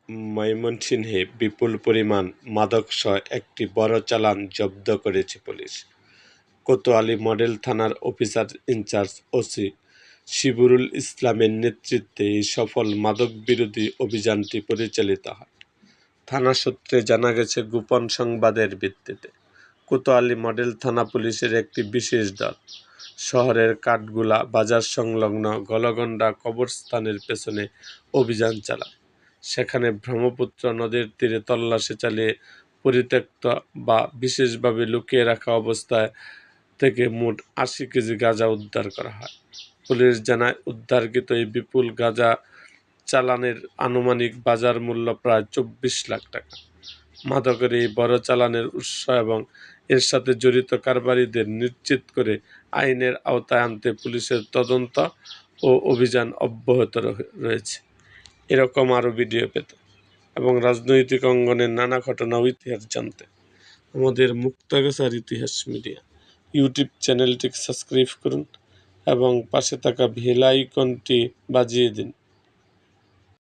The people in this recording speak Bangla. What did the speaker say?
ময়মনসিংহে বিপুল পরিমাণ মাদকসহ একটি বড় চালান জব্দ করেছে পুলিশ। কোতোয়ালি মডেল থানার অফিসার ইনচার্জ ওসি শিবুরুল ইসলামের নেতৃত্বে এই সফল মাদকবিরোধী অভিযানটি পরিচালিত হয়। থানা সূত্রে জানা গেছে, গোপন সংবাদের ভিত্তিতে কোতোয়ালি মডেল থানা পুলিশের একটি বিশেষ দল শহরের কাঠগুলা বাজার সংলগ্ন গলগন্ডা কবরস্থানের পেছনে অভিযান চালায়। সেখানে ব্রহ্মপুত্র নদীর তীরে তল্লাশি চালিয়ে পরিত্যক্ত বা বিশেষভাবে লুকিয়ে রাখা অবস্থায় থেকে মোট ৮০ কেজি গাঁজা উদ্ধার করা হয়। পুলিশ জানায়, উদ্ধারকৃত এই বিপুল গাঁজা চালানের আনুমানিক বাজার মূল্য প্রায় ২৪ লাখ টাকা। মাদকের এই বড় চালানের উৎস এবং এর সাথে জড়িত কারবারিদের নিশ্চিত করে আইনের আওতায় আনতে পুলিশের তদন্ত ও অভিযান অব্যাহত রয়েছে। এরকম আরও ভিডিও পেতে এবং রাজনৈতিক অঙ্গনের নানা ঘটনা ও ইতিহাস জানতে আমাদের মুক্তাগাছার ইতিহাস মিডিয়া ইউটিউব চ্যানেলটি সাবস্ক্রাইব করুন এবং পাশে থাকা বেল আইকনটি বাজিয়ে দিন।